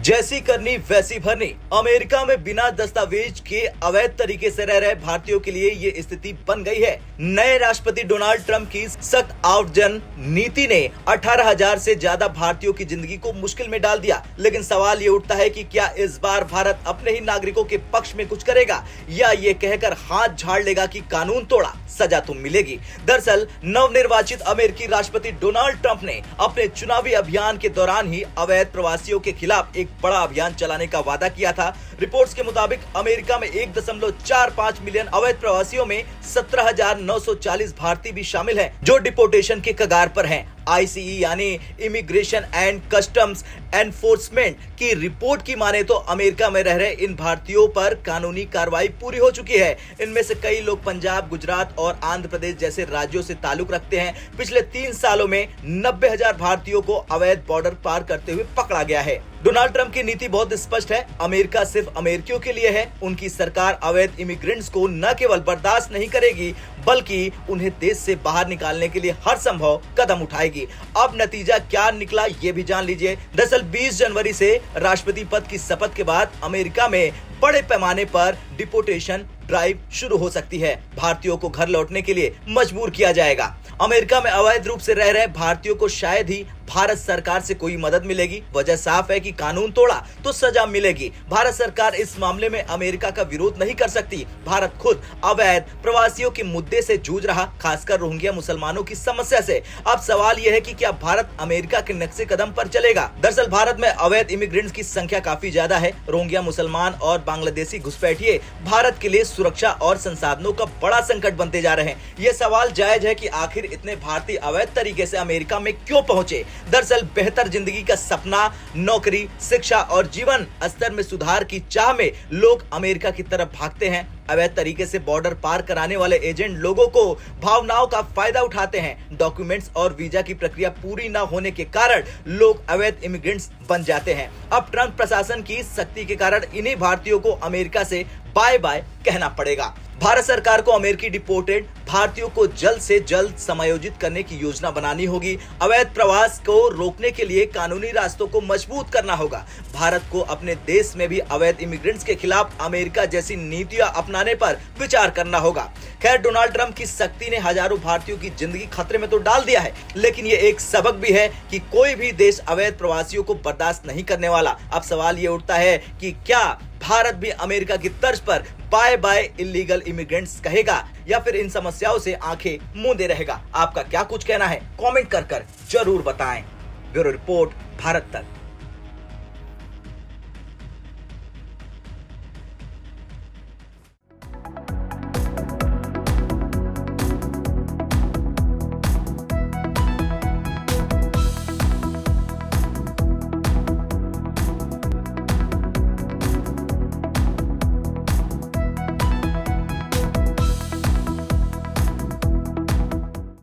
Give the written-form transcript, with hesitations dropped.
जैसी करनी वैसी भरनी। अमेरिका में बिना दस्तावेज के अवैध तरीके से रह रहे भारतीयों के लिए ये स्थिति बन गई है। नए राष्ट्रपति डोनाल्ड ट्रंप की सख्त आव्रजन नीति ने 18,000 से ज्यादा भारतीयों की जिंदगी को मुश्किल में डाल दिया। लेकिन सवाल ये उठता है कि क्या इस बार भारत अपने ही नागरिकों के पक्ष में कुछ करेगा या ये कहकर हाथ झाड़ लेगा कि कानून तोड़ा, सजा तो मिलेगी। दरअसल नवनिर्वाचित अमेरिकी राष्ट्रपति डोनाल्ड ट्रंप ने अपने चुनावी अभियान के दौरान ही अवैध प्रवासियों के खिलाफ एक बड़ा अभियान चलाने का वादा किया था। रिपोर्ट्स के मुताबिक अमेरिका में 1.45 मिलियन अवैध प्रवासियों में 17,940 भारतीय भी शामिल हैं, जो डिपोर्टेशन के कगार पर हैं। ICE यानी इमिग्रेशन एंड कस्टम्स एनफोर्समेंट की रिपोर्ट की माने तो अमेरिका में रह रहे इन भारतीयों पर कानूनी कार्रवाई पूरी हो चुकी है। इनमें से कई लोग पंजाब, गुजरात और आंध्र प्रदेश जैसे राज्यों से ताल्लुक रखते हैं। पिछले 3 सालों में 90,000 भारतीयों को अवैध बॉर्डर पार करते हुए पकड़ा गया है। डोनाल्ड ट्रंप की नीति बहुत स्पष्ट है। अमेरिका सिर्फ अमेरिकियों के लिए है। उनकी सरकार अवैध इमिग्रेंट्स को न केवल बर्दाश्त नहीं करेगी बल्कि उन्हें देश से बाहर निकालने के लिए हर संभव कदम उठाएगी। अब नतीजा क्या निकला ये भी जान लीजिए। दरअसल 20 जनवरी से राष्ट्रपति पद की शपथ के बाद अमेरिका में बड़े पैमाने पर डिपोर्टेशन ड्राइव शुरू हो सकती है। भारतीयों को घर लौटने के लिए मजबूर किया जाएगा। अमेरिका में अवैध रूप से रह रहे भारतीयों को शायद ही भारत सरकार से कोई मदद मिलेगी। वजह साफ है कि कानून तोड़ा तो सजा मिलेगी। भारत सरकार इस मामले में अमेरिका का विरोध नहीं कर सकती। भारत खुद अवैध प्रवासियों के मुद्दे से जूझ रहा, खासकर रोहिंग्या मुसलमानों की समस्या से। अब सवाल यह है कि क्या भारत अमेरिका के नक्शे कदम पर चलेगा। दरअसल भारत में अवैध इमिग्रेंट्स की संख्या काफी ज्यादा है। रोहिंग्या मुसलमान और बांग्लादेशी घुसपैठिए भारत के लिए सुरक्षा और संसाधनों का बड़ा संकट बनते जा रहे हैं। ये सवाल जायज है कि आखिर इतने भारतीय अवैध तरीके से अमेरिका में क्यों पहुंचे। दरअसल बेहतर जिंदगी का सपना, नौकरी, शिक्षा और जीवन स्तर में सुधार की चाह में लोग अमेरिका की तरफ भागते हैं। अवैध तरीके से बॉर्डर पार कराने वाले एजेंट लोगों को भावनाओं का फायदा उठाते हैं। डॉक्यूमेंट्स और वीजा की प्रक्रिया पूरी न होने के कारण लोग अवैध इमिग्रेंट्स बन जाते हैं। अब ट्रंप प्रशासन की सख्ती के कारण इन्हीं भारतीयों को अमेरिका से बाय बाय कहना पड़ेगा। भारत सरकार को अमेरिकी डिपोर्टेड भारतीयों को जल्द से जल्द समायोजित करने की योजना बनानी होगी। अवैध प्रवास को रोकने के लिए कानूनी रास्तों को मजबूत करना होगा। भारत को अपने देश में भी अवैध इमिग्रेंट्स के खिलाफ अमेरिका जैसी नीतियां अपनाने पर विचार करना होगा। खैर, डोनाल्ड ट्रंप की सख्ती ने हजारों भारतीयों की जिंदगी खतरे में तो डाल दिया है, लेकिन ये एक सबक भी है कि कोई भी देश अवैध प्रवासियों को बर्दाश्त नहीं करने वाला। अब सवाल ये उठता है कि क्या भारत भी अमेरिका की तर्ज पर बाय बाय इलीगल इमिग्रेंट्स कहेगा या फिर इन समस्याओं से आंखें मूंदे रहेगा। आपका क्या कुछ कहना है कमेंट कर जरूर बताएं। ब्यूरो रिपोर्ट, भारत तक।